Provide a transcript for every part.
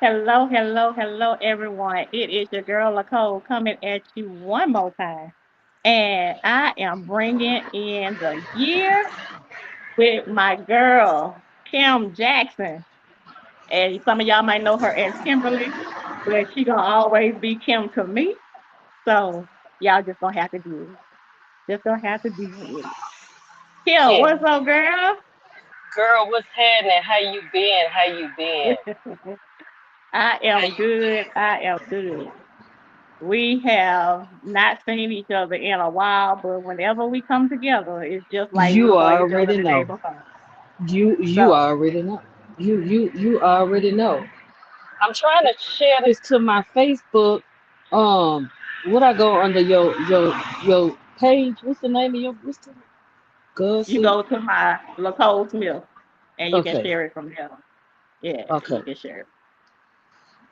Hello, hello, hello, everyone. It is your girl, Nicole, coming at you one more time. And I am bringing in the year with my girl, Kim Jackson. And some of y'all might know her as Kimberly, but she gonna always be Kim to me. So y'all just gonna have to deal with it. Just gonna have to deal with it. Kim, Kim, what's up, girl? girl, what's happening? How you been? How you been? I How am you good. been? I am good. We have not seen each other in a while, but whenever we come together, it's just like we You saw each other already the day know. before. You So, already know. You already know. I'm trying to share this to my Facebook. Um, would I go under your page? What's the name of your what's the you Gussie? go to my Lacole Smith and you can Okay, share it from there. Yeah, you okay, can share it.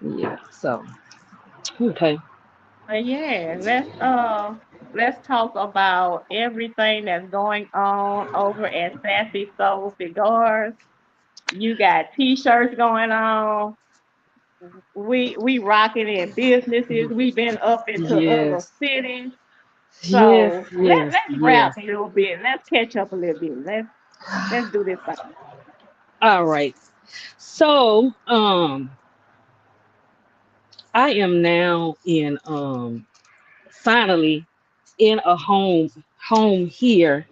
yeah. So okay, But yeah, let's talk about everything that's going on over at Sassy Soul Cigars. You got t-shirts going on. We rocking in businesses. We've been up into other yes, cities. yes, So yes, let's yes. rap a little bit. Let's catch up a little bit. Let's do this thing. All right. So I am now in finally in a home here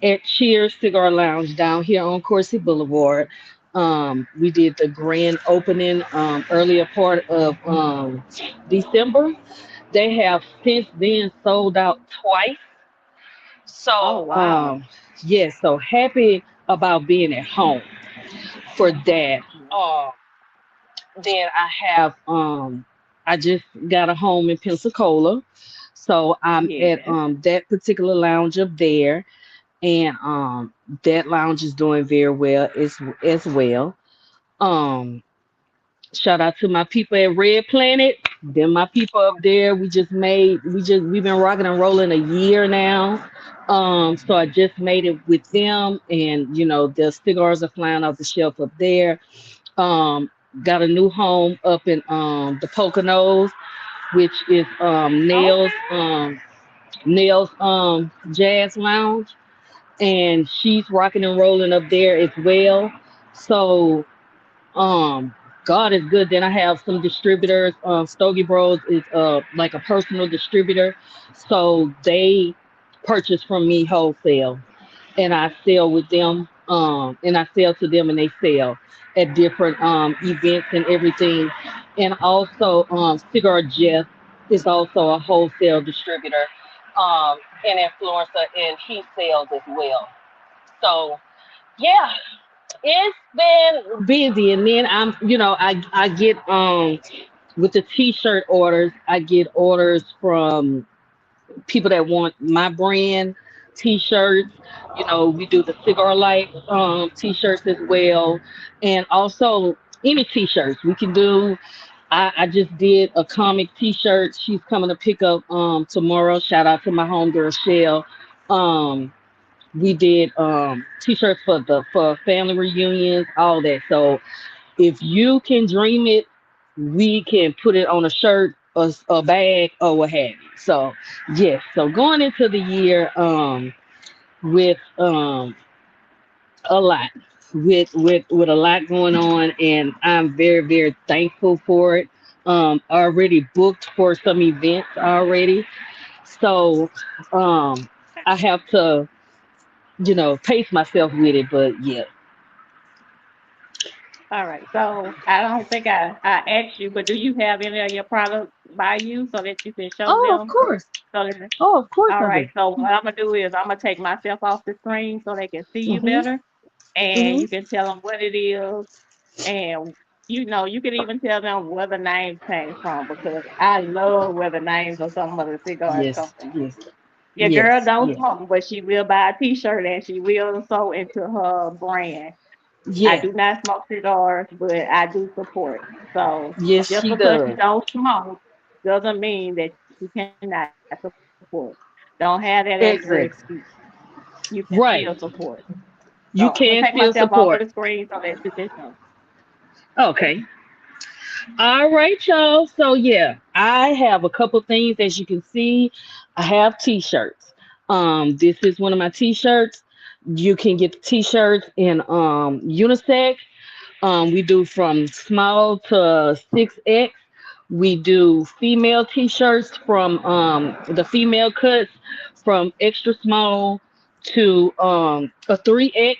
at Cheers Cigar Lounge down here on Coursey Boulevard. We did the grand opening earlier part of December. They have since then sold out twice. Oh So wow. yes, so happy about being at home for that. Um, then I just got a home in Pensacola. So I'm at Yes. that particular lounge up there, and that lounge is doing very well as well. Um Shout out to my people at Red Planet. Then my people up there. We've been rocking and rolling a year now. So I just made it with them, and the cigars are flying off the shelf up there. Um got a new home up in the Poconos, which is Okay. Nails Jazz Lounge, and she's rocking and rolling up there as well. So God is good. Then I have some distributors. Stogie Bros is like a personal distributor, so they purchase from me wholesale, and I sell with them. And I sell to them, and they sell at different events and everything. And also, Cigar Jeff is also a wholesale distributor, and influencer, and he sells as well. So yeah, it's been busy. And then I get with the t-shirt orders, I get orders from people that want my brand t-shirts. We do the Cigar Life t-shirts as well, and also any t-shirts we can do. I just did a comic t-shirt. She's coming to pick up tomorrow. Shout out to my homegirl Shell. We did t-shirts for family reunions, all that. So if you can dream it, we can put it on a shirt, a bag, or what have you. So yes, so going into the year with a lot, with a lot going on, and I'm very very thankful for it. Already booked for some events already, so I have to pace myself with it, but yeah. All right. So I don't think I asked you, but do you have any of your products by you so that you can show Oh, of them? course. So that, Oh, of course all I do. right. So what I'm gonna do is I'm gonna take myself off the screen so they can see you Mhm. better, and Mhm. you can tell them what it is, and you can even tell them where the names came from because I love where the names of some of the cigars come Yes. from. Yes. Your girl Yes. don't Yes. smoke, but she will buy a T-shirt and she will sew into her brand. I Yeah. do not smoke cigars, but I do support. So Yes, just she because you does. don't smoke doesn't mean that you cannot support. Don't have that extra excuse. Exactly. You can still support. Right. So I'm gonna take You myself can off of the still screen support. so that you can show. Okay. All right, y'all. So yeah, I have a couple things as you can see. I have t-shirts. This is one of my t-shirts. You can get the t-shirts in unisex. We do from small to 6X. We do female t-shirts from the female cuts from extra small to a 3X,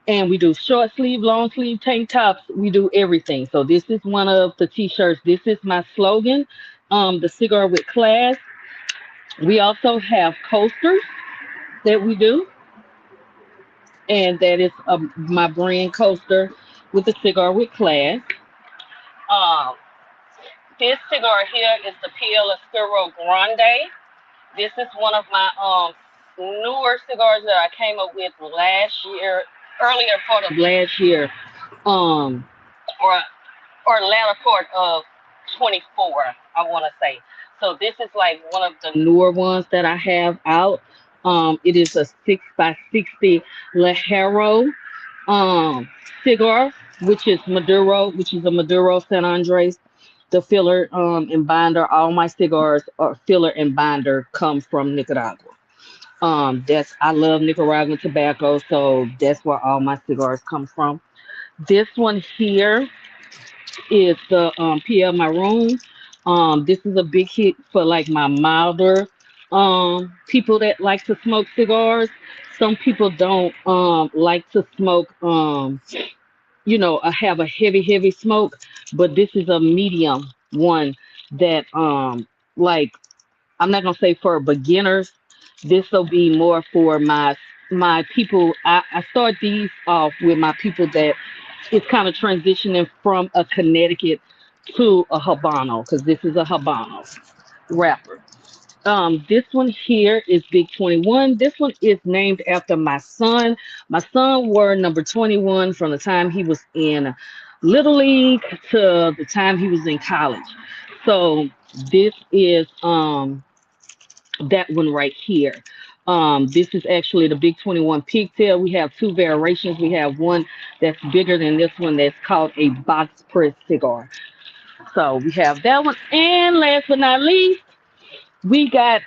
and we do short sleeve, long sleeve tank tops. We do everything. So this is one of the t-shirts. This is my slogan, the cigar with class. We also have coasters that we do, and that is my brand coaster with the cigar with class. Um, this cigar here is the PL Oscuro Grande. This is one of my newer cigars that I came up with last year, earlier part of last year, Um, or or latter part of 24, I want to say. So this is like one of the newer ones that I have out. It is a 6x60 Lajero um cigar, which is Maduro, which is a Maduro San Andres. The filler and binder, all my cigars are filler and binder come from Nicaragua. That's I love Nicaraguan tobacco, so that's where all my cigars come from. This one here is the PL Maroon. This is a big hit for like my milder people that like to smoke cigars. Some people don't like to smoke have a heavy smoke, but this is a medium one that like I'm not gonna say for beginners. This will be more for my people. I start these off with my people that it's kind of transitioning from a Connecticut to a Habano, because this is a Habano wrapper. This one here is Big 21. This one is named after my son. My son wore number 21 from the time he was in Little League to the time he was in college. So this is that one right here. This is actually the Big 21 pigtail. We have two variations. We have one that's bigger than this one that's called a box press cigar. So we have that one. And last but not least, we got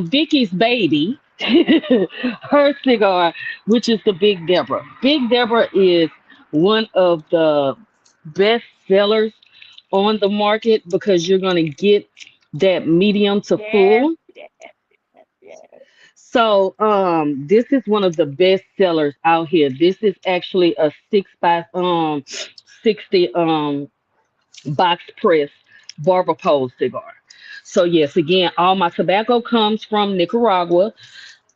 Vicky's baby, her cigar, which is the Big Deborah. Big Deborah is one of the best sellers on the market because you're gonna get that medium to Yes, full. yes, yes, yes. So this is one of the best sellers out here. This is actually a 6x60 box press barber pole cigar. So yes, again, all my tobacco comes from Nicaragua,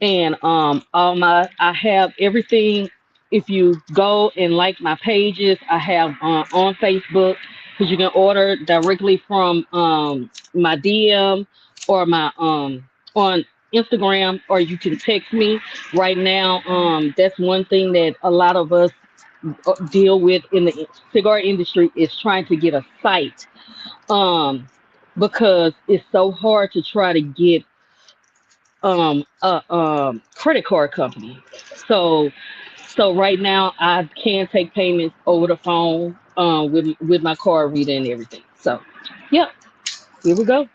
and all my I have everything. If you go and like my pages, I have on Facebook, because you can order directly from my DM or my on Instagram, or you can text me right now. That's one thing that a lot of us deal with in the cigar industry is trying to get a site, um because it's so hard to try to get a credit card company. So right now I can take payments over the phone with my card reader and everything. So yep, here we go.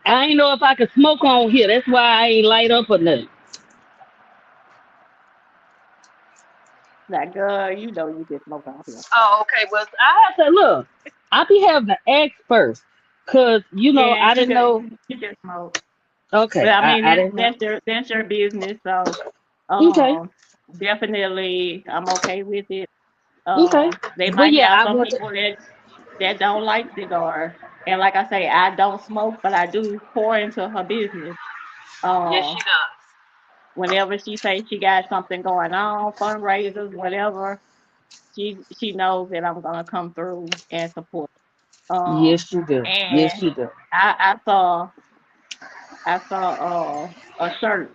I ain't know if I could smoke on here. That's why I ain't light up or nothing. Like, girl, you know you can smoke out here. Oh, okay. Well, I have to look. I be having to ask first, cause Yeah, I didn't know. you can smoke. But Okay, I mean I didn't know. that's your business. So Okay, um definitely I'm okay with it. okay. They But might yeah, have I some want people that don't like cigars. And like I say, I don't smoke, but I do pour into her business. yes, Uh she does. Whenever she says she got something going on, fundraisers, whatever, she knows that I'm gonna come through and support. yes, you do. Yes, And you do. I saw a shirt.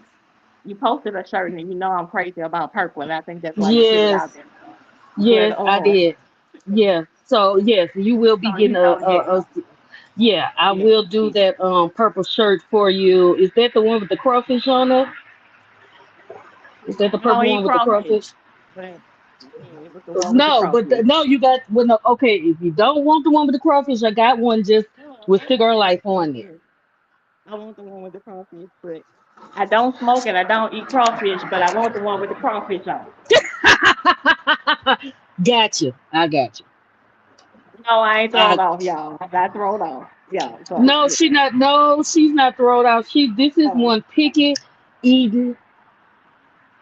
You posted a shirt, and you know I'm crazy about purple, and I think that's why you put it Yes, out there. But yes, I did. Yeah. So yes, you will be so getting yeah, yeah, I yeah, will do yeah. that purple shirt for you. Is that the one with the crawfish on it? Is that the I don't purple eat one with the crawfish, crawfish? but Yeah, it was the one with the No, but crawfish. no, you got well, no, okay. If you don't want the one with the crawfish, I got one just No, I with want the cigar one with life the on it. crawfish. I want the one with the crawfish, but I don't smoke and I don't eat crawfish, but I want the one with the crawfish on it. Got you. I got you. No, I ain't I thrown off, y'all. I'm not thrown off. Yeah, so no, she not. No, she's not thrown out. She. This is um, one picky eating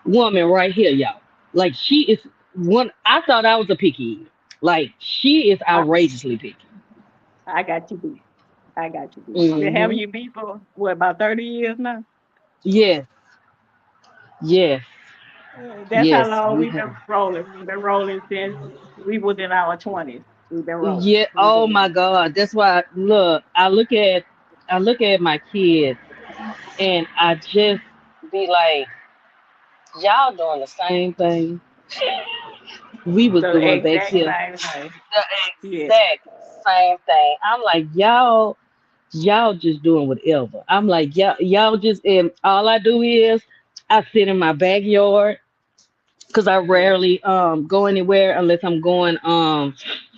woman right here, y'all. Like she is one. I thought I was a picky eater. Like she is I, outrageously picky. I got you beat. I got you beat. Been having Hmm. you beat for what about 30 years now? Yes. Yes. That's how Yes. long We we've have. been rolling. We've been rolling since we was in our 20s. We've been rolling. Yeah. We've Oh been my God. That's why. Look. I look at my kids, and I just be like, y'all doing the same thing we was the doing back exact here. same thing. The Yeah, exact same thing. I'm like, y'all just doing whatever. I'm like, y'all just and all I do is I sit in my backyard because I yeah, rarely go anywhere unless I'm going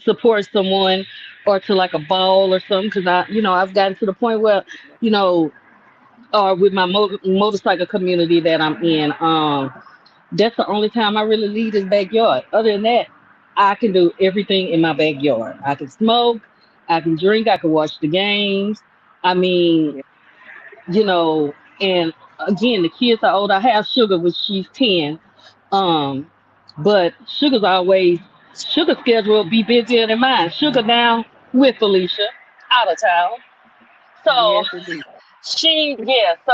support someone or to like a ball or something because I've gotten to the point where you know or with my motorcycle community that I'm in that's the only time I really leave this backyard. Other than that, I can do everything in my backyard. I can smoke, I can drink, I can watch the games. I mean, yeah. and again, the kids are old. I have Sugar, which she's 10. Um, but Sugar schedule will be busier than mine. Sugar now with Felicia out of town. So Yes, indeed.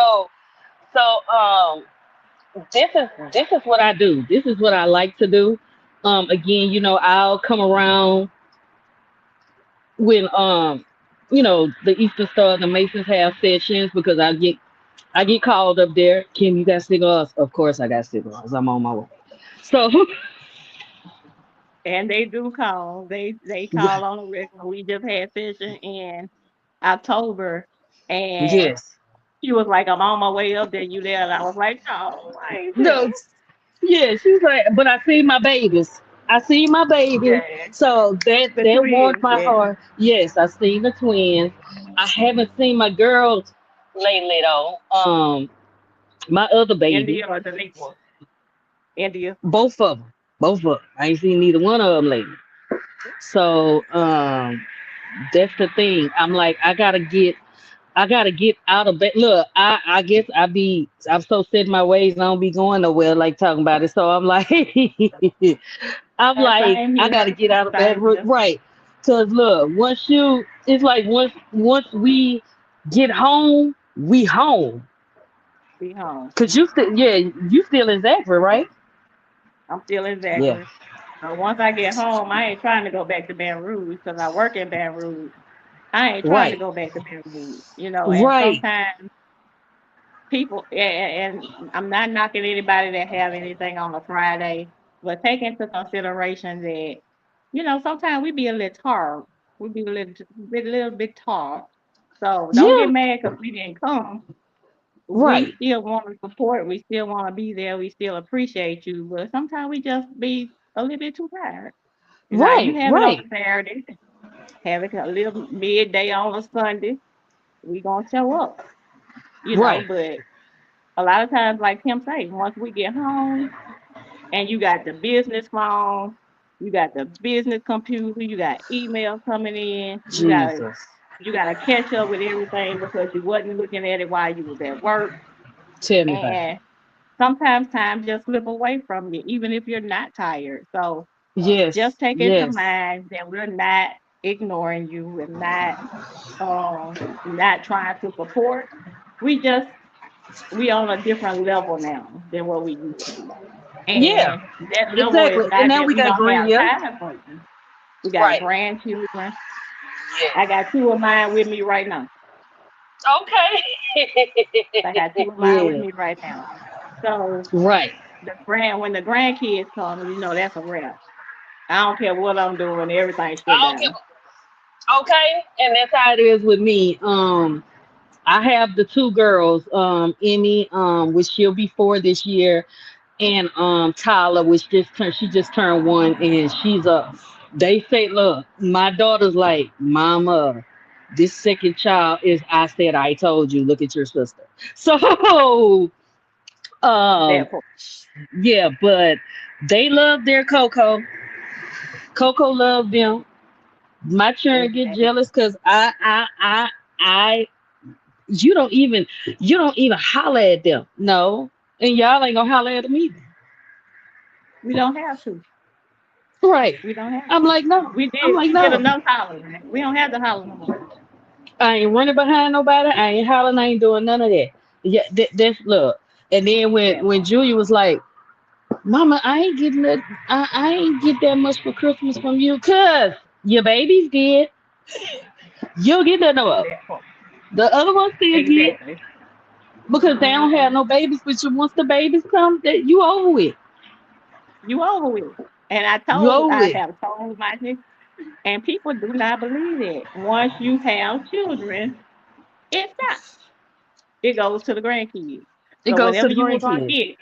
so this is what I do. This is what I like to do. Again, I'll come around when the Eastern Star, the Masons have sessions because I get called up there. Kim, you got cigars? Of course I got cigars. I'm on my way. So And they do call. They call on the regular. We just had session in October, and yes. she was like, "I'm on my way up there. You there?" And I was like, "No, I ain't No, finished." yeah, she's like, but I see my babies. I see my babies. Yeah, So that the that warms twins. my Yeah, heart. Yes, I see the twins. I haven't seen my girls lately though. My other baby, India or the big one. India. both of them, both of them. I ain't seen neither one of them lately. So that's the thing. I'm like, I gotta get out of bed. Look, I guess I'm so set in my ways. I don't be going nowhere like talking about it. So I'm like, I'm like, Same I gotta here. get out of bed Same here. right. Cause look, it's like once we get home, we home. Be home. Cause you still in Zachary, right? I'm still in Yeah. Zachary. So once I get home, I ain't trying to go back to Baton Rouge because I work in Baton Rouge. I ain't trying to Right. go back to Baton Rouge, and Right. sometimes people, and I'm not knocking anybody that have anything on a Friday, but take into consideration that, sometimes we be a little tired. We be a little bit tired. So don't get Yeah. mad because we didn't come. We Right. still want to support. We still want to be there. We still appreciate you. But sometimes we just be a little bit too tired. Now you Right. have it on Right. a Saturday, have it a little midday on a Sunday. We gonna show up, Right. but a lot of times, like Kim say, once we get home and you got the business phone, you got the business computer, you got email coming in, Jesus. you gotta catch up with everything because you wasn't looking at it while you was at work. Tell me about it. And sometimes time just slip away from you, even if you're not tired. So Yes. just take into Yes. mind that we're not ignoring you. We're not trying to support. We just we on a different level now than what we used to be. Yeah. And that level is Exactly. And not now that we we got don't green. have Yeah. time for you. We got Right. grandchildren. I Yes. got two of mine with me right now. Okay. I got two of mine with Yeah. me right now. So Right. when the grandkids come, that's a wrap. I don't care what I'm doing, everything shut I don't give down. okay. And that's how it is with me. I have the two girls, Emmy, which she'll be 4 this year, and Tyler, which she just turned 1, and she's a. They say, look, my daughter's like, Mama, this second child is. I said, I told you. Look at your sister. So, um, That part. yeah, but they love their Coco. Coco loved them. My children get Exactly. jealous because I, you don't even holler at them. No, and y'all ain't gonna holler at them either. We don't have to. Right. We don't have I'm to. like, no. We I'm did. like, We did no. enough hollering. We don't have to holler no more. I ain't running behind nobody. I ain't hollering. I ain't doing none of that. Yeah, that's look. And then That when part. Julia was like, Mama, I ain't getting that. I ain't get that much for Christmas from you, cause your babies did. You'll get that no. That part. The other ones still get Exactly. because they don't have Mm-hmm. no babies. But you, once the babies come, that you over with. You over with. And You over I with. have told my niece, and people do not believe it. Once you have children, it stops. It goes to the grandkids. It So goes to whatever the you were gonna grandkids. get,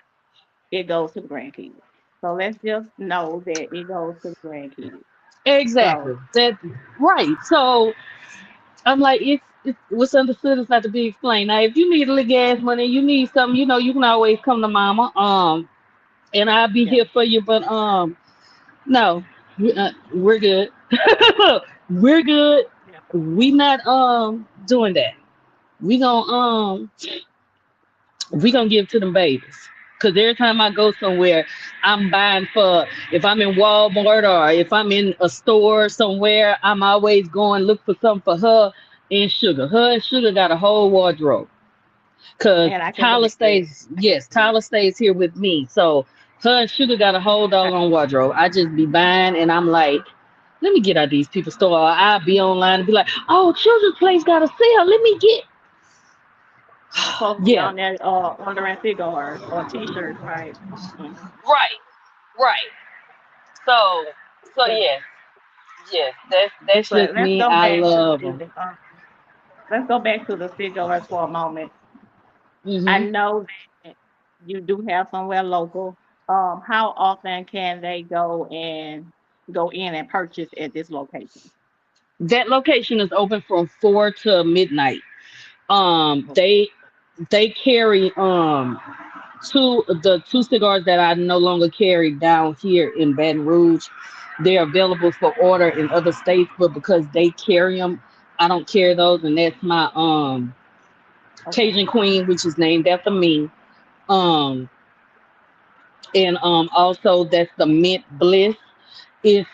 it goes to the grandkids. So let's just know that it goes to the grandkids. Exactly. So That right. So I'm like, it's what's understood is not to be explained. Now, if you need a little gas money, you need something, you can always come to Mama. And I'll be yeah, here for you. But no, we're good. We're good. yeah. We not doing that. We gonna we gonna give to them babies. Cause every time I go somewhere, I'm buying for. If I'm in Walmart or if I'm in a store somewhere, I'm always going look for something for her and Sugar. Her and Sugar got a whole wardrobe. Cause And I can Tyler believe that. stays, I can yes, believe Tyler stays here with me. So her and Sugar got a whole that. doggone wardrobe. I just be buying, and I'm like, let me get out these people's store. Or I'll be online and be like, oh, Children's Place got a sale. Let me get. I'm supposed to be Yeah, on that ordering cigars or t-shirts, right? Mm-hmm. Right, right. So, so But yes, yes. That's it's just let's me. go I back to love them. the let's go back to the cigars for a moment. I Hmm. know that you do have somewhere local. How often can they go in and purchase at this location? That location is open from 4 to midnight. Um, Okay. they they carry two cigars that I no longer carry down here in Baton Rouge. They're available for order in other states, but because they carry them, I don't carry those, and that's my Okay. Cajun Queen, which is named after me. Um, and also that's the Mint Bliss. It's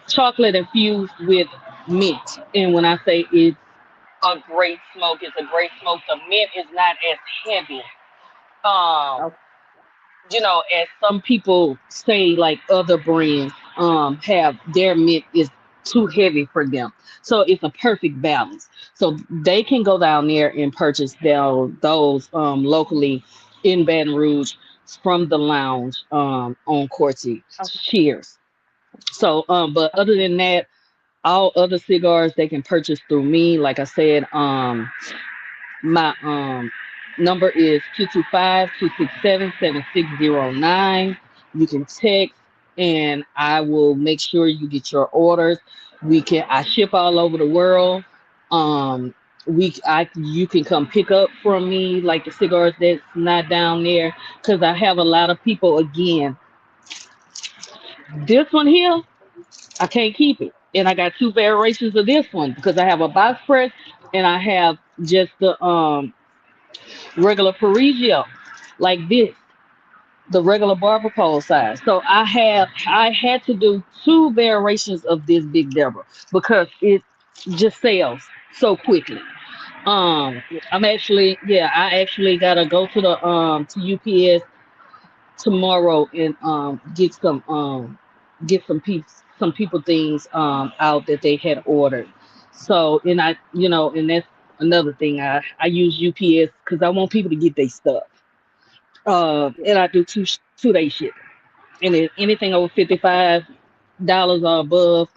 chocolate infused with mint, and when I say it's a great smoke. It's a great smoke. The mint is not as heavy. Um, Okay. as some people say like other brands have their mint is too heavy for them, so it's a perfect balance. So they can go down there and purchase those locally in Baton Rouge from the lounge on Corty. Okay. Cheers. So but other Okay. than that, all other cigars they can purchase through me. Like I said, my number is 225-267-7609. You can text and I will make sure you get your orders. I ship all over the world. Um you can come pick up from me like the cigars that's not down there because I have a lot of people again. This one here, I can't keep it. And I got two variations of this one because I have a box press and I have just the regular Parigio, like this, the regular barber pole size. So I had to do two variations of this Big Deborah because it just sells so quickly. Yeah. I actually gotta go to the to UPS tomorrow and get some people things out that they had ordered. So and and that's another thing. I use UPS because I want people to get their stuff. Yeah. And I do 2 day shipping. And anything over $55 or above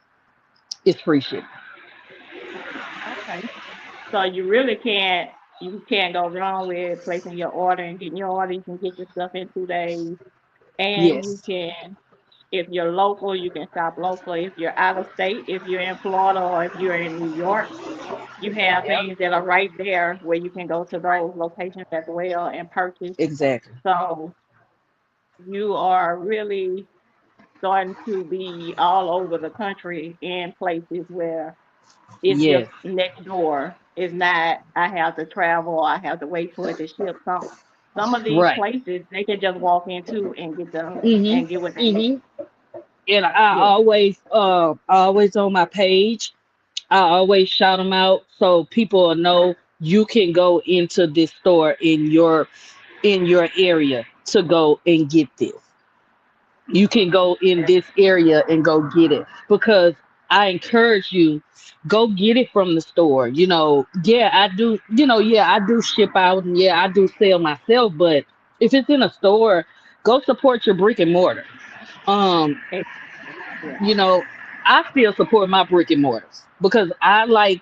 is free shipping. Okay. So you really can't. You can't go wrong with placing your order and getting your order. You can get your stuff in 2 days. And you Yes, can, if you're local, you can shop local. If you're out of state, if you're in Florida or if you're in New York, you have Yep. things that are right there where you can go to those locations as well and purchase. exactly. So you are really starting to be all over the country in places where it's just Yes, next door. It's not I have to travel, I have to wait for it to ship. Some of these right. places they can just walk into and get the Mhm. and get what they need. Mhm. And I Yeah. always on my page. I always shout them out so people will know you can go into this store in your area to go and get this. You can go in That's this area and go get it because I encourage you go get it from the store. Yeah, I do, yeah, I do ship out and yeah, I do sell myself, but if it's in a store, go support your brick and mortar. Um, it. Yeah. you know, I still support my brick and mortars because I like,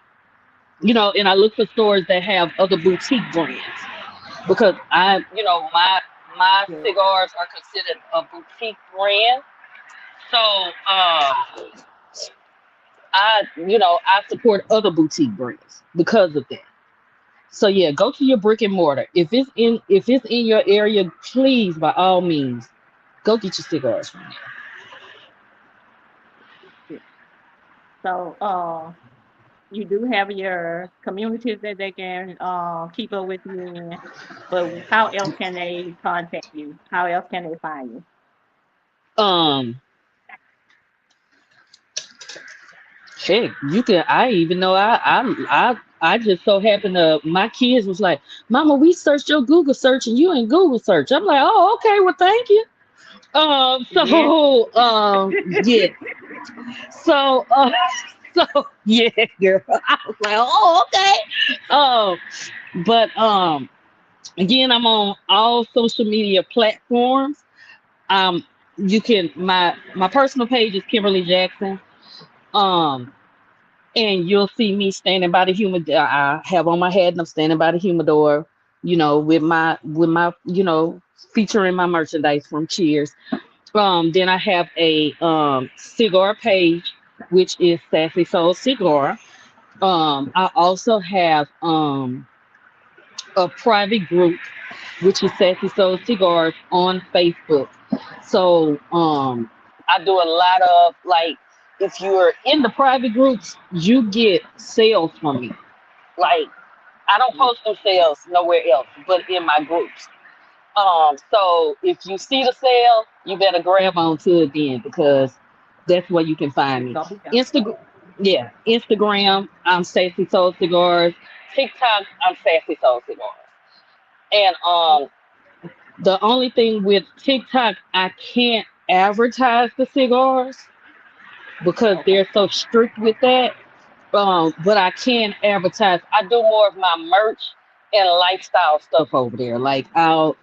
and I look for stores that have other boutique brands because I My Yeah. cigars are considered a boutique brand. So I support other boutique brands because of that. So yeah, go to your brick and mortar. If it's in your area, please by all means go get your cigars from Yeah. So you do have your communities that they can keep up with you in, but how else can they contact you? How else can they find you? there. Heck, you can. I even know. I just so happened to. My kids was like, "Mama, we searched your Google search and you in Google search." I'm like, "Oh, okay. Well, thank you." Yes. Yeah. So, so yeah, girl. I was like, "Oh, okay." But again, I'm on all social media platforms. You can my personal page is Kimberly Jackson. Um, and you'll see me standing by the humidor. I have on my hat and I'm standing by the humidor, with my featuring my merchandise from Cheers. Then I have a cigar page, which is Sassy Soul Cigar. I also have a private group, which is Sassy Soul Cigars on Facebook. So I do a lot of like if you're in the private groups, you get sales from me. Like I don't post them sales nowhere else but in my groups. So if you see the sale, you better grab onto it then because that's where you can find It's me. gonna be done. Instagram, yeah, Instagram, I'm Sassy Soul Cigars. TikTok, I'm Sassy Soul Cigars. And the only thing with TikTok, I can't advertise the cigars because Okay. they're so strict with that. But I can advertise. I do more of my merch and lifestyle stuff over there. Like I'll,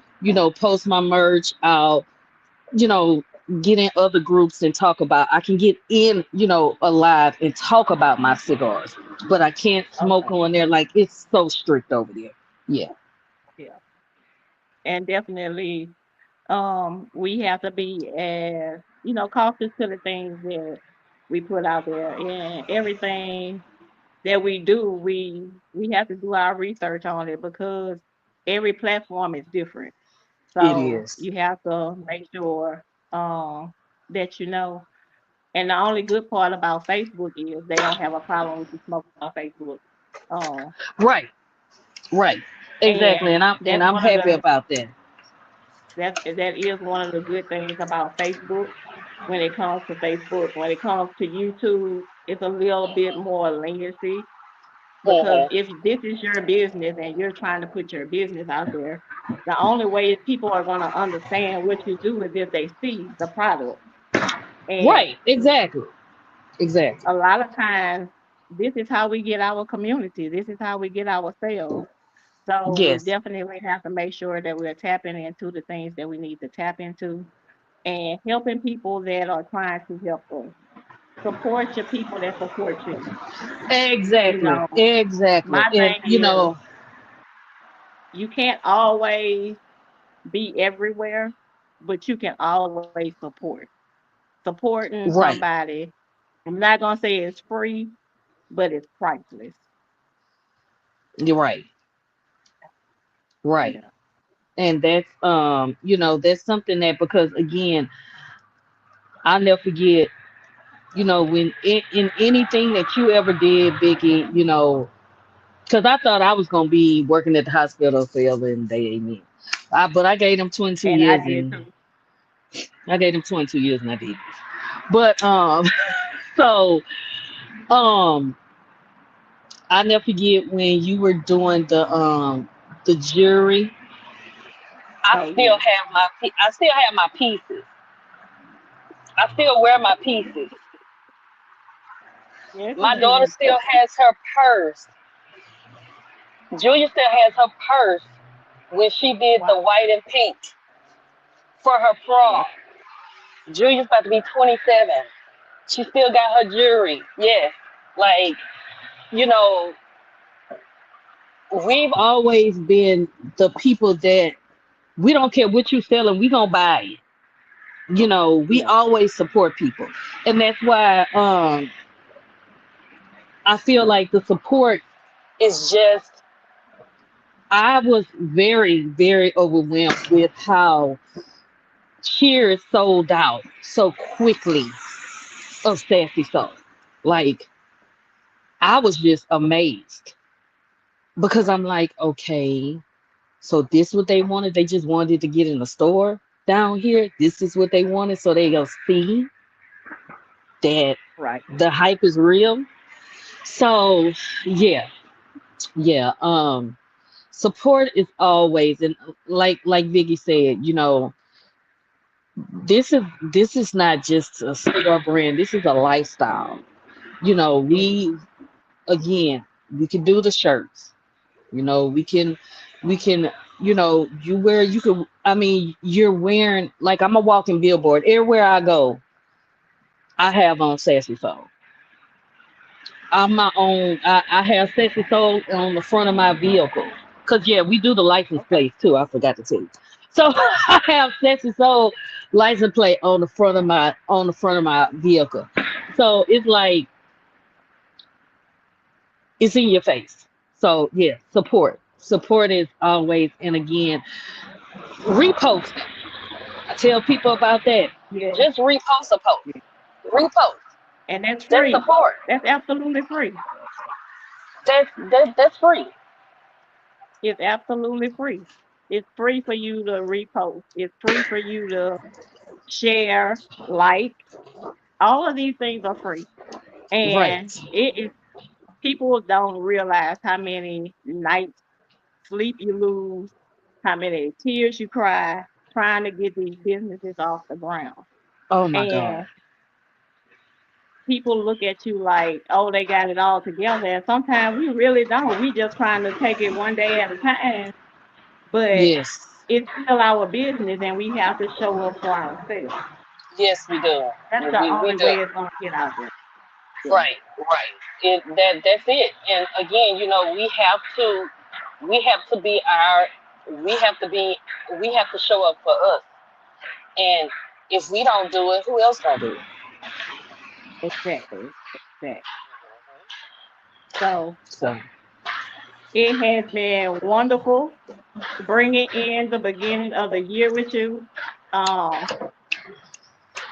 post my merch. I'll, you know, get in other groups and talk about. I can get in, alive and talk about my cigars, but I can't smoke Okay. on there. Like it's so strict over there. Yeah. Yeah. And definitely we have to be as cautious to the things that we put out there and everything that we do we have to do our research on it because every platform is different, It so is. you have to make sure um that you know. And the only good part about Facebook is they don't have a problem with you smoking on Facebook. um Right. Right. Exactly. and And that's I'm one of happy the about that. that is one of the good things about Facebook. When it comes to Facebook, when it comes to YouTube, it's a little bit more leniency because mhm. if this is your business and you're trying to put your business out there, the only way people are going to understand what you do is if they see the product. And Right. Exactly. Exactly. a lot of times, this is how we get our community. This is how we get our sales. So we Yes. definitely have to make sure that we're tapping into the things that we need to tap into and helping people that are trying to help us. Support your people that support you. You Exactly. know, Exactly. my And thing is You can't always be everywhere, but you can always support. Supporting Right. somebody, I'm not gonna say it's free, but it's priceless. You're right. Right. Yeah. And that's that's something that, because again, I'll never forget, when in anything that you ever did, Vicky, because I thought I was gonna be working at the hospital forever and they amen. But I gave them 22 And I years did and too. I gave them 22 years and I did. But so um I never forget when you were doing the jury. Oh yeah. I still have my pieces. I still wear my pieces. Yes, My you daughter do. still has her purse. Julia still has her purse when she did the Wow. white and pink for her Wow. prom. Julia's about to be 27. She still got her jewelry. Yes. Like, you know, We've always been the people that we don't care what you're selling, we gonna buy it. We Yeah. always support people. And that's why I feel like the support, it's just, I was very, very overwhelmed with how Cheers sold out so quickly of Sassy Soul. Like, I was just amazed because I'm like, okay, so this what they wanted. They just wanted to get in the store down here. This is what they wanted, so they gonna see that Right. the hype is real. So yeah, yeah. Support is always, and like Vicky said, this is not just a store brand. This is a lifestyle. It is. We again, we can do the shirts. We can you wear, you could, I mean, you're wearing, like, I'm a walking billboard everywhere I go. I have on Sassy Soul. I'm my own. I have Sassy Soul on the front of my vehicle. Cause yeah, we do the license Okay. plates too. I forgot to tell you. So I have Sassy Soul license plate on the front of my vehicle. So it's like it's in your face. So yeah, support is always, and again, repost. I tell people about that. Yeah. just repost a post. Yeah. Repost. And that's That's free. support. That's absolutely free. That's free. It's absolutely free. It's free for you to repost. It's free for you to share, like. All of these things are free. And Right. it is people don't realize how many nights sleep you lose, how many tears you cry trying to get these businesses off the ground. Oh my God. And people look at you like, oh, they got it all together. And sometimes we really don't. We just trying to take it one day at a time. But Yes. it's still our business and we have to show up for ourselves. Yes, we do. That's the We only do. way it's gonna get out there. Yeah. Right, right. That's it. And again, we have to be our we have to be we have to show up for us. And if we don't do it, who else gonna do it? Exactly. Exactly. So So it has been wonderful bringing in the beginning of the year with you. Um,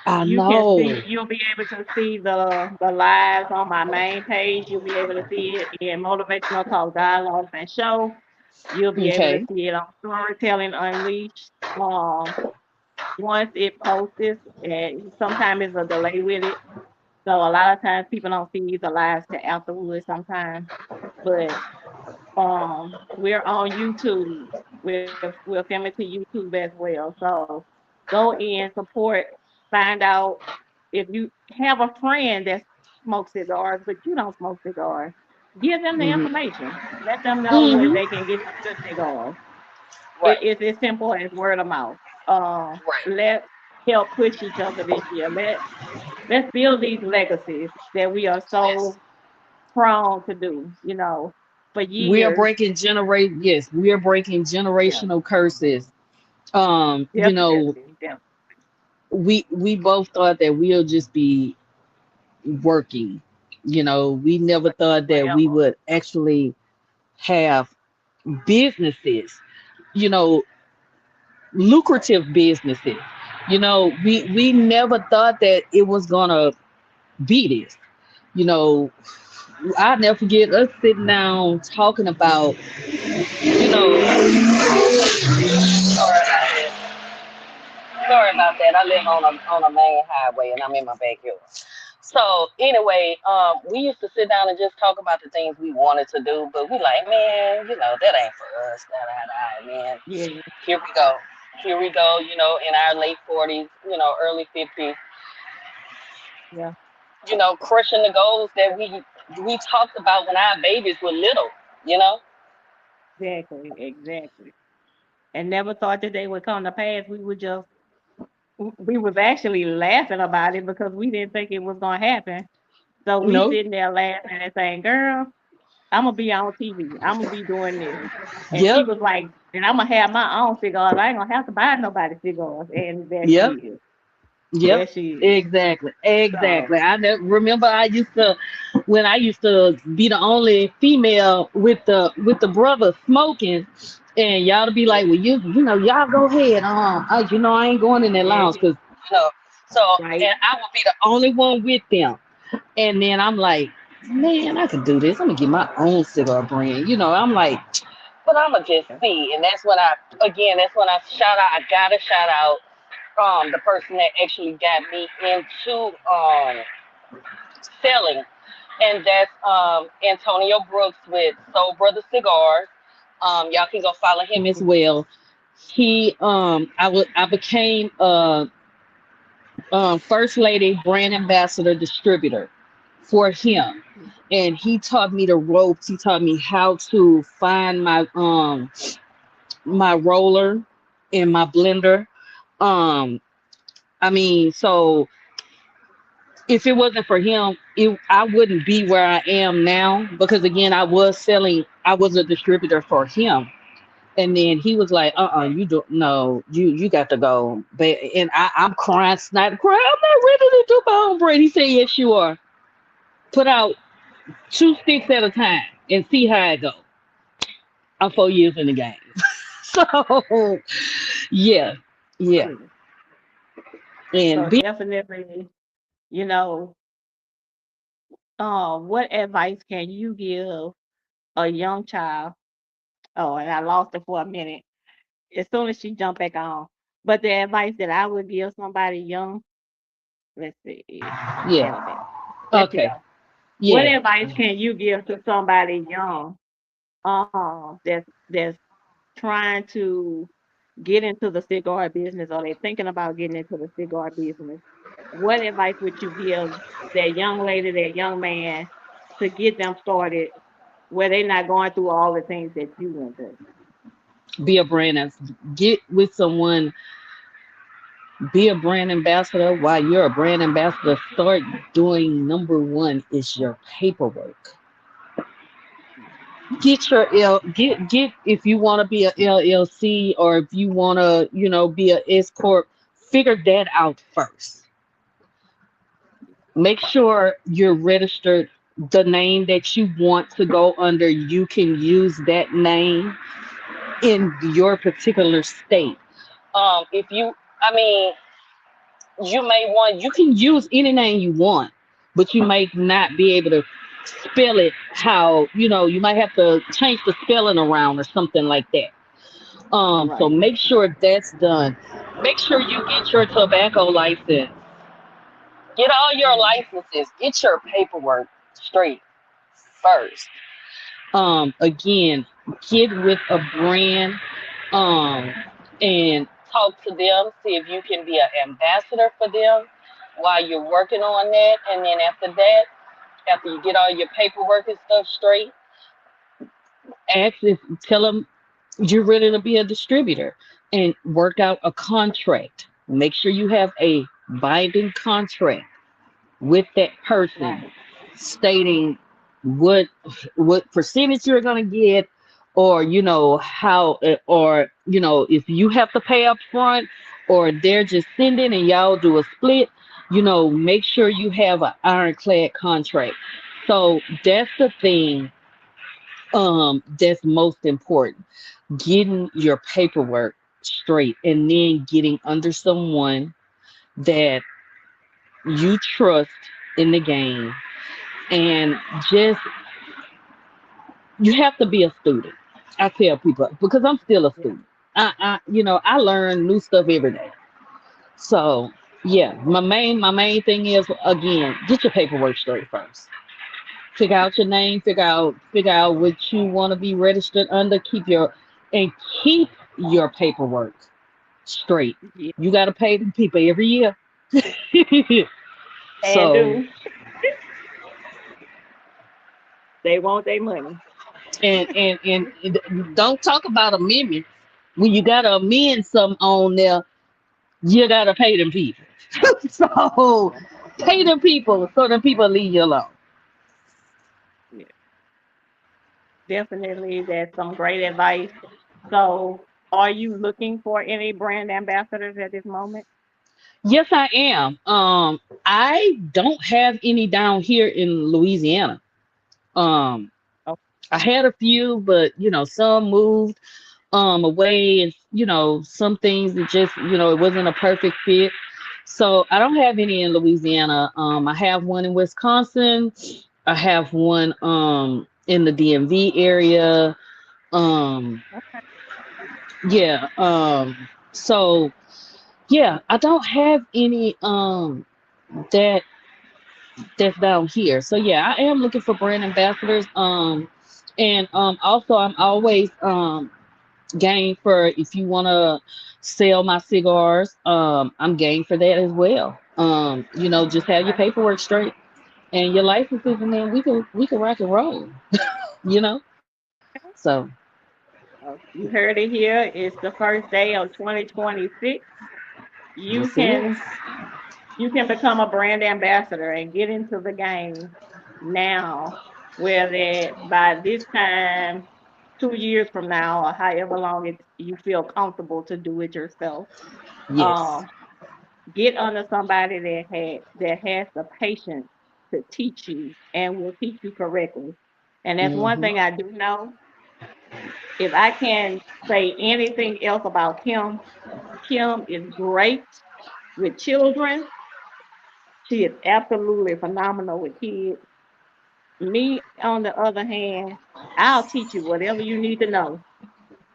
I you can know. see, you'll be able to see the lives on my main page. You'll be able to see it in Motivational Talk Dialogues and Show. You'll be able to Okay. see it on Storytelling Unleashed. Once it posts, and sometimes it's a delay with it. So a lot of times people don't see the lives till afterwards sometimes. But we're on YouTube. We're filming to YouTube as well. So go in, support, find out if you have a friend that smokes cigars, but you don't smoke cigars. Give them the Hmm. information. Let them know where Hmm. they can get some good cigars. Right, It's as simple as word of mouth. right. Let's help push each other this year. Let's build these legacies that we are Yes. so prone to do. for We are years. breaking yes, we are breaking Yeah, generational curses. You know, definitely, definitely. we both thought that we'll just be working. We never thought that we Forever. would actually have businesses, you know, lucrative businesses. We never thought that it was gonna be this. You know, I'll never forget us sitting down talking about, you know, Sorry about that. Sorry about that. I live on a main highway and I'm in my backyard. So anyway, we used to sit down and just talk about the things we wanted to do, but we like, man, that ain't for us. Man. Yeah, Here we go. Here we go. In our late 40s, early 50s. yeah, Crushing the goals that we talked about when our babies were little. You know. exactly, exactly. And never thought that they would come to pass. We was actually laughing about it because we didn't think it was gonna happen. So we no, sitting there laughing and saying, "Girl, I'm gonna be on TV. I'm gonna be doing this." And she yep, was like, "And I'm gonna have my own cigars. I ain't gonna have to buy nobody cigars." And there she yep. is. Yep, There she is. exactly, So exactly. I never remember when I used to be the only female with the brother smoking, and y'all to be like, well, y'all go ahead. I ain't going in that yeah, lounge because No. So right. and I would be the only one with them. And then I'm like, man, I can do this. I'm gonna get my own cigar brand. I'm like, but I'ma just see, and that's when I shout out. I gotta shout out the person that actually got me into selling, and that's Antonio Brooks with Soul Brother Cigars. Y'all can go follow him as Mhm. well. I became first lady brand ambassador distributor for him, and he taught me the ropes. He taught me how to find my roller and my blender. um I mean, so if it wasn't for him, I wouldn't be where I am now, because again, I was a distributor for him. And then he was like, you don't know, you got to go. And I'm crying, snot crying, I'm not ready to do my own bread. He said, yes, you are. Put out 2 sticks at a time and see how it go. I'm 4 years in the game. So yeah, yeah. Yeah. And So definitely, you know, what advice can you give a young child? Oh, and I lost it for a minute. As soon as she jumped back on. But the advice that I would give somebody young, let's see, yeah, damn it. There she okay, go. What yeah. advice can you give to somebody young, that's trying to get into the cigar business, or they thinking about getting into the cigar business? What advice would you give that young lady, that young man, to get them started where they're not going through all the things that you went through? Be a brand get with someone, be a brand ambassador. While you're a brand ambassador, start doing, number one is your paperwork. Get your get if you want to be a LLC, or if you want to, be a S corp, figure that out first. Make sure you're registered. The name that you want to go under, you can use that name in your particular state. If you, I mean, you may want. You can use any name you want, but you might not be able to spell it how, you might have to change the spelling around or something like that. So Right. make sure that's done. Make sure you get your tobacco license. Get all your Mm. licenses. Get your paperwork straight first. Again, get with a brand, um, and Talk to them. See if you can be an ambassador for them while you're working on that. And then after that, after you get all your paperwork and stuff straight, tell them you're ready to be a distributor, and work out a contract. Make sure you have a binding contract with that person Right. stating, what what percentage you're gonna get, or how, or if you have to pay up front, or they're just sending and y'all do a split. Make sure you have an ironclad contract. So that's the thing, that's most important, getting your paperwork straight, and then getting under someone that you trust in the game. And just, you have to be a student. I tell people, because I'm still a Yeah. student. I learn new stuff every day. So yeah, my main thing is, again, get your paperwork straight first. Figure out your name, figure out what you want to be registered under. And keep your paperwork straight. Yeah. You got to pay them people every year. And So, do they want their money? and don't talk about amendments. When you got to amend something on there, you got to pay them people. So pay them people so them people leave you alone. Yeah. Definitely, that's some great advice. So, are you looking for any brand ambassadors at this moment? Yes, I am. I don't have any down here in Louisiana. Um, Oh, I had a few, but some moved away, and some things that just it wasn't a perfect fit. So I don't have any in Louisiana. I have one in Wisconsin. I have one in the DMV area. Um, okay. yeah. So yeah, I don't have any that that's down here. So yeah, I am looking for brand ambassadors. And also I'm always game for, if you want to sell my cigars. I'm game for that as well. Just have your Okay. paperwork straight and your licenses, and then we can rock and roll. You know. So You heard it here. It's the first day of 2026. You yes, it is. can you can become a brand ambassador and get into the game now, where that by this time, 2 years from now, or however long you feel comfortable to do it yourself, Yes. um, get under somebody that has the patience to teach you and will teach you correctly. And that's one Hmm. thing I do know. If I can say anything else about Kim, Kim is great with children. She is absolutely phenomenal with kids. Me, on the other hand, I'll teach you whatever you need to know,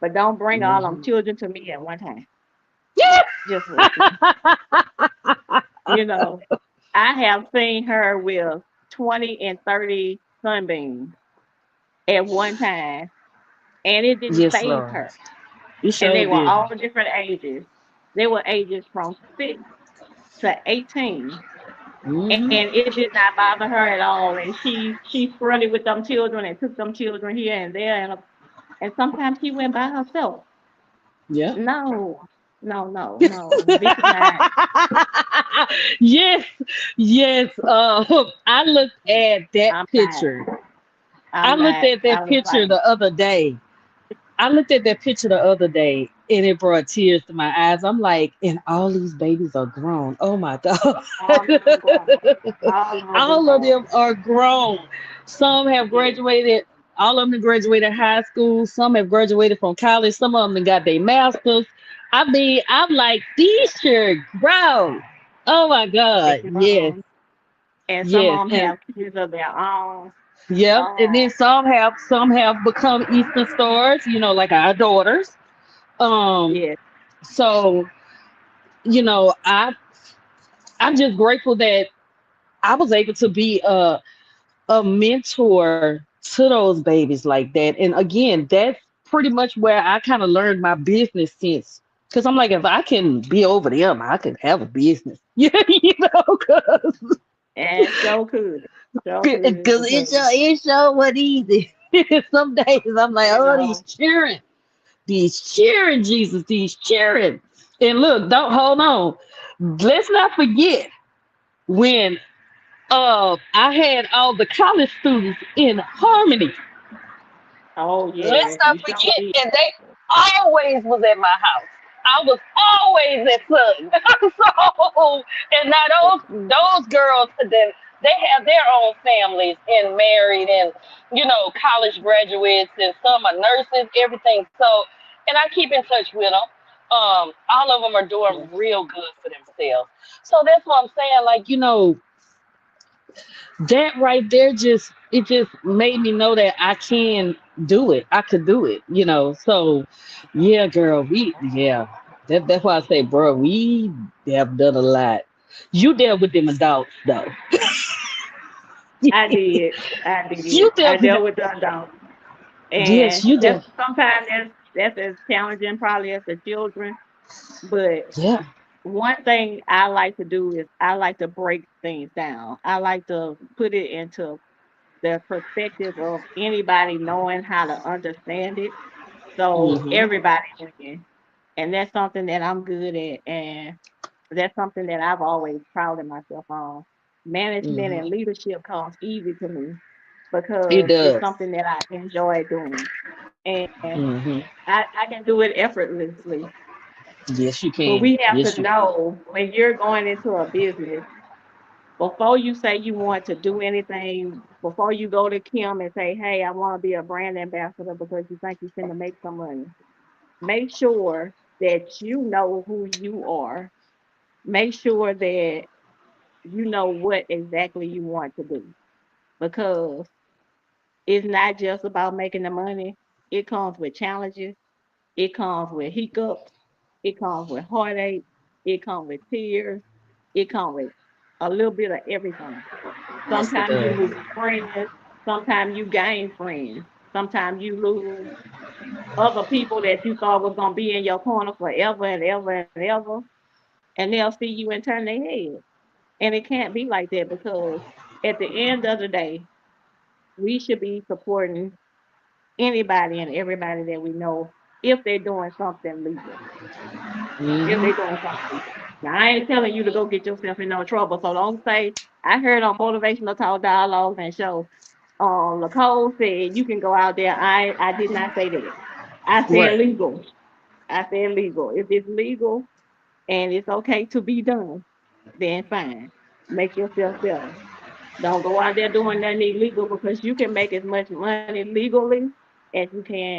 but don't bring all them Hmm. children to me at one time. Just you know, I have seen her with 20 and 30 sunbeams at one time, and it didn't Yes, phase Lord. her. You And sure they were did. all different ages. They were ages from 6 to 18. Hmm. And it did not bother her at all. And she scrubbed with them children and took them children here and there. And sometimes she went by herself. Yeah. No, no, no, no. Be quiet. Yes, yes. I looked at that I'm not. picture. I I'm looked not. at I that was picture like, the other day. And it brought tears to my eyes. I'm like, and all these babies are grown. Oh my God. all of them grown. All of them All of grown. them are grown. Some have Yes. graduated, all of them graduated high school. Some have graduated from college. Some of them got their masters. I mean, I'm like, these should grow. Oh my They God. Yes. grown. And some Yes. of them And have kids of their own. yep. And then Oh, some have become Eastern stars, like our daughters. Um, yes. so, I'm just grateful that I was able to be a mentor to those babies like that. And again, that's pretty much where I kind of learned my business sense. Because I'm like, if I can be over them, I can have a business. Yeah, because And so could. So could. because Because, it sure wasn't easy. Some days I'm like, you oh, know, these cheering, Jesus, these cheering. And look, don't hold on. Let's not forget when I had all the college students in harmony. Oh Let's yeah, not you sure forget, did. and they always was at my house. I was always at Sun. So, and now Mm, those girls, then they have their own families and married, and college graduates, and some are nurses, everything. So, and I keep in touch with them. All of them are yeah, doing real good for themselves. So that's what I'm saying. Like, That right there just made me know that I can do it. I could do it, So yeah, girl, that's why I say, bro, we have done a lot. You dealt with them adults though. I did. I did. You I dealt with them. dealt with the adults, Yes, and you that's did. sometimes that's as challenging probably as the children. But Yeah. one thing I like to do is I like to break things down. I like to put it into the perspective of anybody knowing how to understand it. So Mhm. everybody wins. And that's something that I'm good at. And that's something that I've always prided myself on. Management Mhm. and leadership comes easy to me It because it's does. something that I enjoy doing. And Mhm. I can do it effortlessly. Yes, you But can. we have Yes, to you can. know when you're going into a business, before you say you want to do anything, before you go to Kim and say, hey, I want to be a brand ambassador because you think you're going to make some money, make sure that you know who you are. Make sure that you know what exactly you want to do because it's not just about making the money. It comes with challenges. It comes with hiccups. It comes with heartache. It comes with tears. It comes with a little bit of everything. Yes, it Sometimes you does. lose friends. Sometimes you gain friends. Sometimes you lose other people that you thought was gonna be in your corner forever and ever and ever, and they'll see you and turn their head. And it can't be like that because at the end of the day, we should be supporting anybody and everybody that we know if they're doing something legal. If they're Mhm. doing something legal. Now I ain't telling you to go get yourself in no trouble. So don't say I heard on motivational talk dialogues and show Nicole said you can go out there. I did not say that. I said Right. legal. I said legal. If it's legal and it's okay to be done, then fine. Make yourself better. Don't go out there doing nothing illegal because you can make as much money legally as you can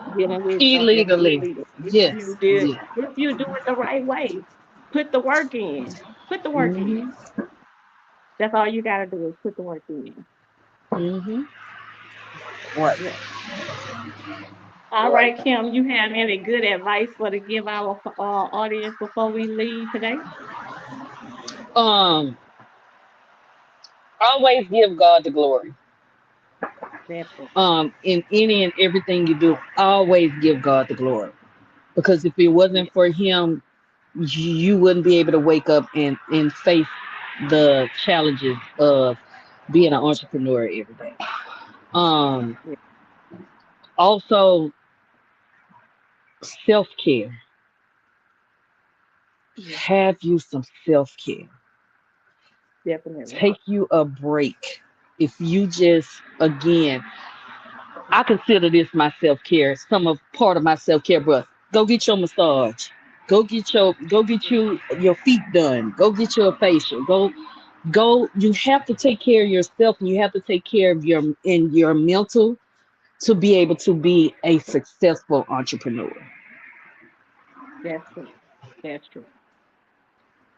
dealing with something Illegally. illegal. Yes. Yeah. If you do it the right way, put the work in. Put the work in. Mhm. That's all you gotta do is put the work in. Mhm. Right. Yeah. All Right. right, Kim, you have any good advice for to give our audience before we leave today? Um. Always give God the glory. That part. In any and everything you do, always give God the glory. Because if it Yeah. wasn't for Him, you wouldn't be able to wake up and face the challenges of being an entrepreneur every day. Um, Yeah. Also, self care. Yeah. Have you some self care. Definitely. Take you a break. If you just, again, I consider this my self care, some of part of my self care, but go get your massage. Go get your feet done. Go get your facial. Go you have to take care of yourself and you have to take care of your mental to be able to be a successful entrepreneur. That's true. That's true.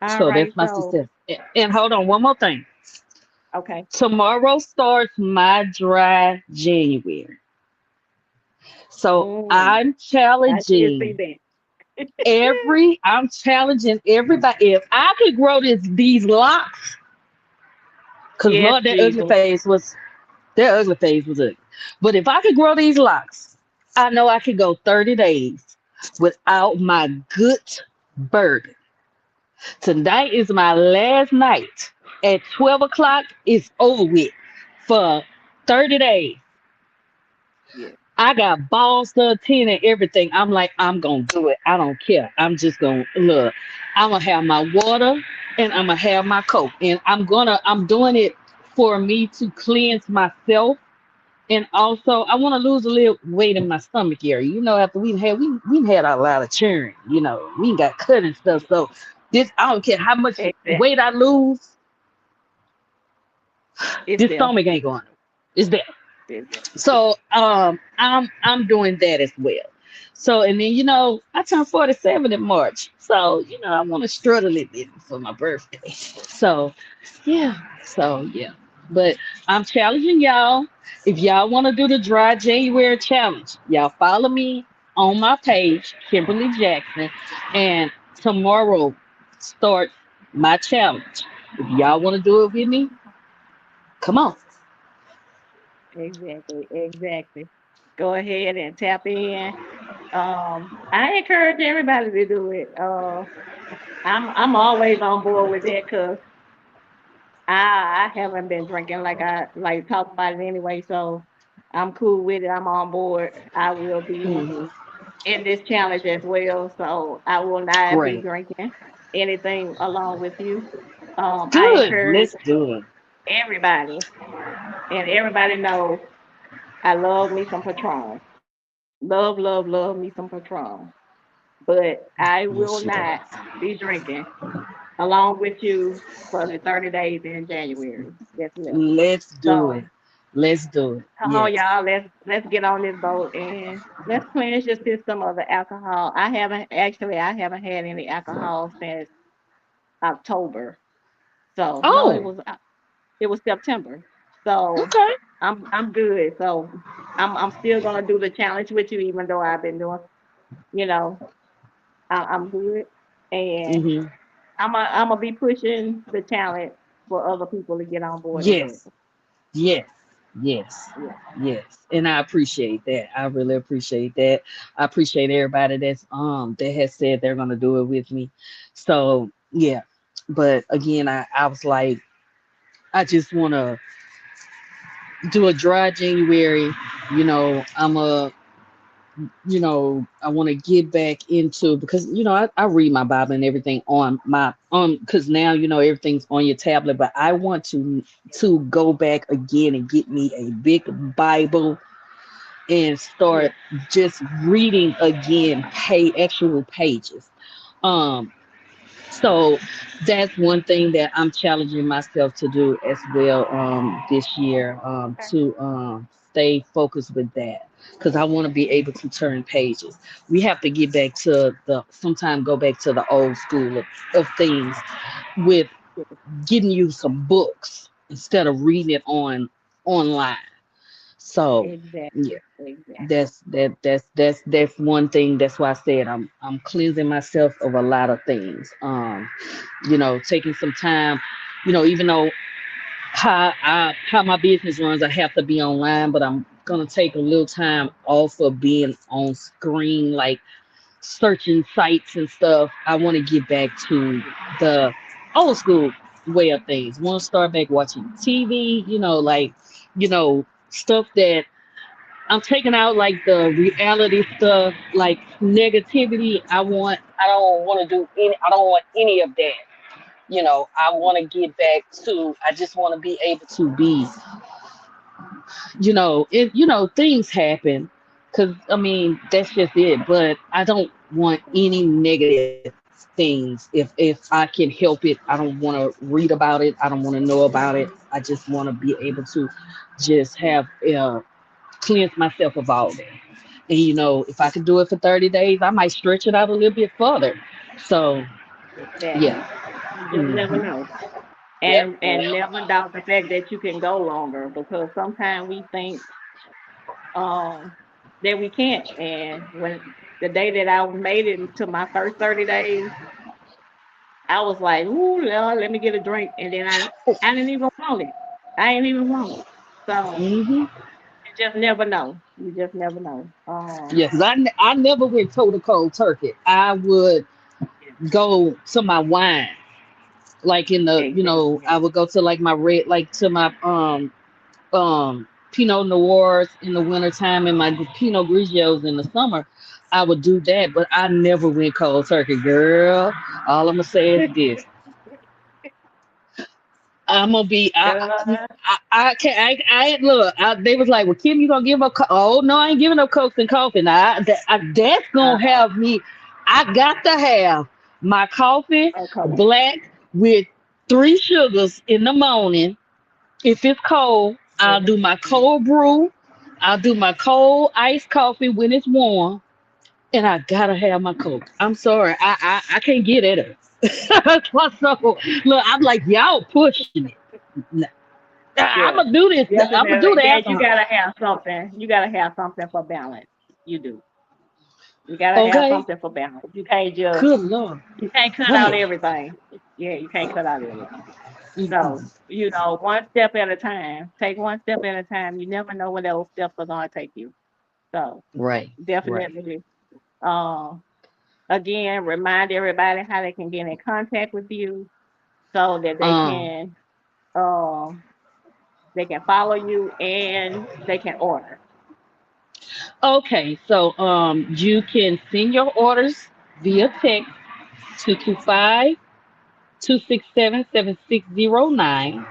All So right, that's my so success. And hold on, one more thing. okay. Tomorrow starts my dry January. So Mm, I did see that. I'm challenging everybody. If I could grow these locks, because Yes, Lord, Jesus. their ugly phase was ugly. But if I could grow these locks, I know I could go 30 days without my good bourbon. Tonight is my last night. At 12 o'clock, it's over with for 30 days. Yes. I got balls to attend and everything. I'm like, I'm going to do it. I don't care. I'm just going to look. I'm going to have my water. and I'm gonna have my Coke, and I'm doing it for me to cleanse myself, and also I want to lose a little weight in my stomach area. After we had a lot of churn. We got cut and stuff. So this I don't care how much Exactly. weight I lose, It's this there. stomach ain't going. It's there. It's there. So I'm doing that as well. So and then I turned 47 in March. So I want to strut a little bit for my birthday. So yeah. So yeah. But I'm challenging y'all. If y'all want to do the dry January challenge, y'all follow me on my page, Kimberly Jackson, and tomorrow starts my challenge. If y'all want to do it with me, come on. Exactly. Exactly. Go ahead and tap in. I encourage everybody to do it. I'm always on board with that because I haven't been drinking like I like talk about it anyway, so I'm cool with it. I'm on board. I will be Hmm. in this challenge as well, so I will not be Great. drinking anything along with you. I Good. encourage Let's do it. everybody, and everybody knows I love me some Patron. Love, love, love me some Patron. But I Yes, will she not does. be drinking along with you for the 30 days in January that's left. Let's do So it. Let's do it. come on, Yes. y'all. Let's get on this boat and let's cleanse your system of the alcohol. I haven't had any alcohol since October. So no, Oh, it was September. So okay. I'm good. So I'm still gonna do the challenge with you, even though I've been doing, you know, I'm good. And Hmm. I'm gonna be pushing the challenge for other people to get on board as well. Yes. Yes. Yes. Yeah, Yes. And I appreciate that. I really appreciate that. I appreciate everybody that has said they're gonna do it with me. So yeah. But again, I was like, I just wanna do a dry January. I'm a I want to get back into because I read my Bible and everything on my because now everything's on your tablet, but I want to go back again and get me a big Bible and yeah, start just reading again, actual pages. Um, so that's one thing that I'm challenging myself to do as well this year okay, to stay focused with that because I want to be able to turn pages. We have to get back to the sometime go back to the old school of things with yeah, getting you some books instead of reading it online. So yeah, exactly, exactly. that's one thing. That's why I said I'm cleansing myself of a lot of things. Taking some time, even though how my business runs, I have to be online, but I'm gonna take a little time off of being on screen, like searching sites and stuff. I want to get back to the old school way of things. Want to start back watching TV, like stuff that I'm taking out, like the reality stuff, like negativity. I don't want to do any. I don't want any of that. I want to get back to. I just want to be able to be. Things happen, because I mean that's just it. But I don't want any negative things. If I can help it, I don't want to read about it. I don't want to know about it. I just want to be able to just have cleanse myself of all that. And if I could do it for 30 days, I might stretch it out a little bit further. So yeah. Exactly. You just never Hmm. know. Yep. And never doubt the fact that you can go longer because sometimes we think um that we can't. And when the day that I made it to my first 30 days, I was like, ooh, Lord, let me get a drink. And then I didn't even want it. I ain't even want it. So Hmm. you just never know. You just never know. Yeah, because I never went total cold turkey. I would Yeah, go to my wine, like exactly. I would go to like my red, like to my Pinot Noirs in the wintertime and my Pinot Grigios in the summer. I would do that, but I never went cold turkey, girl. All I'm gonna say is this. I'm gonna be. Uh, I can't. I look. They was like, "Well, Kim, you gonna give up?" Oh no, I ain't giving up Cokes and coffee. Now that's gonna uh, have me. I got to have my coffee okay. black with 3 sugars in the morning. If it's cold, I'll do my cold brew. I'll do my cold iced coffee when it's warm, and I gotta have my Coke. I'm sorry, I can't get at it. So look, I'm like y'all pushing it. Nah, I'm Yeah, gonna do this. I'm gonna do definitely. the Then you alcohol. gotta have something. You gotta have something for balance. You do. You gotta have Okay. something for balance. You can't just Good lord. you can't cut out Right. everything. Yeah, you can't cut out everything. So, Mm-mm. one step at a time. Take one step at a time. You never know where those steps are gonna take you. So Right. Right. definitely um again remind everybody how they can get in contact with you so that Um. um they can follow you and they can order. Okay. So you can send your orders via text to 225-267-7609.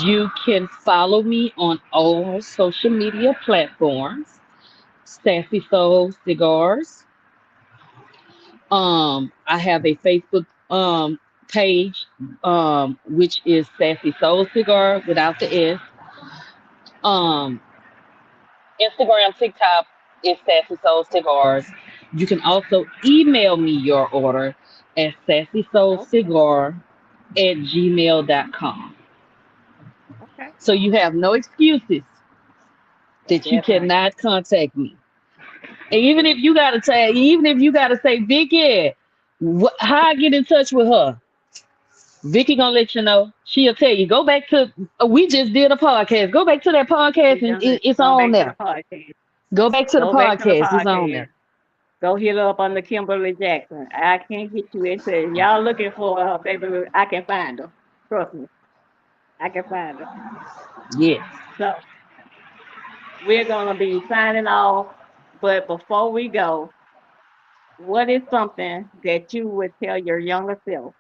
You can follow me on all social media platforms. Sassy Soul Cigars. I have a Facebook page, which is Sassy Soul Cigar without the S. Um, Instagram, TikTok is Sassy Soul Cigars. You can also email me your order at Okay. sassysoulcigar@gmail.com. Okay. So you have no excuses that you That's right. cannot contact me. And even if you gotta say, Vicky, how I get in touch with her? Vicky gonna let you know. She'll tell you. Go back to. We just did a podcast. Go back to that podcast, We and done it. it's Go on back to the there. podcast. Go back to the Go back to the podcast. It's on podcast. there. Go hit up on the Kimberly Jackson. I can't get you into y'all looking for her, baby. I can find her. Trust me, I can find her. Yes. So we're gonna be signing off. But before we go, what is something that you would tell your younger self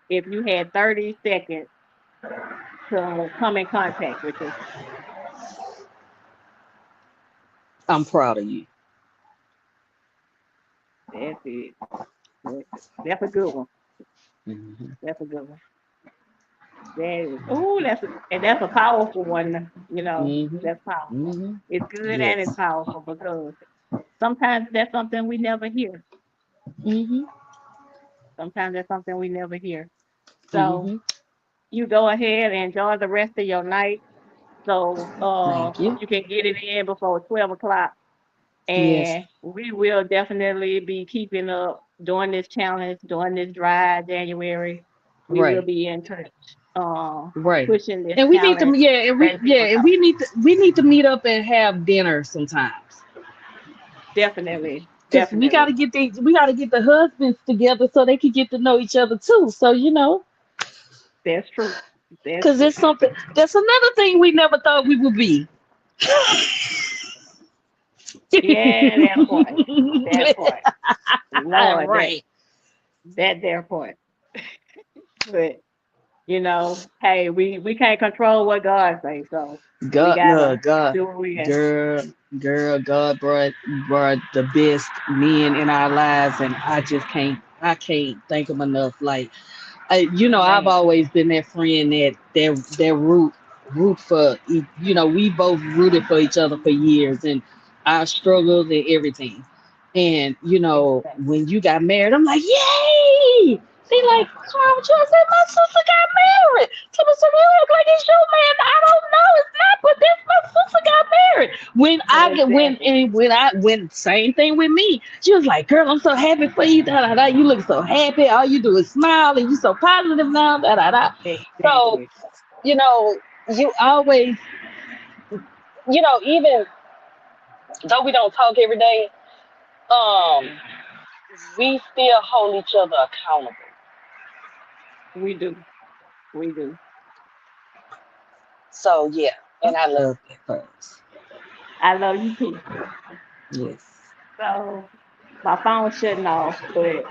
if you had 30 seconds to come in contact with yourself? I'm proud of you. That's it. That's a good one. Hmm. That's a good one. That is, ooh, that's a powerful one. Hmm. That's powerful. Hmm. It's good and it's Yes. powerful because sometimes that's something we never hear. Hmm. Sometimes that's something we never hear. So Hmm. you go ahead and enjoy the rest of your night. So Thank you. you can get it in before 12 o'clock. Yes. And we will definitely be keeping up during this challenge, during this dry January. We will Right. be in touch, Right. pushing this And we need to. challenge, Yeah. letting people And know. we need to meet up and have dinner sometimes. Definitely, Cause definitely. we gotta get the husbands together so they can get to know each other too. So That's true. That's cause true. there's something. That's another thing we never thought we would be. Yeah, that part. That part. Lord, Right. that there part. But hey, we can't control what God says, so we God, gotta look, God, do what we got. girl, God brought the best men in our lives, and I can't thank them enough. Like, I've Man, always been that friend that root for. We both rooted for each other for years, and our struggles and everything. And exactly. when you got married, I'm like, yay! They like, what's wrong with you? I said, my sister got married. Someone said, you look like it's your man. I don't know, it's not, but that's my sister got married. When I get Exactly. when same thing with me. She was like, girl, I'm so happy for you. Da, da, da. You look so happy. All you do is smile and you so positive now. Da, da, da. So, Exactly. you know, you always, even though we don't talk every day, um, we still hold each other accountable. We do. We do. So yeah, and I Okay. love that folks. I love you too. Yes. So my phone's shutting off, but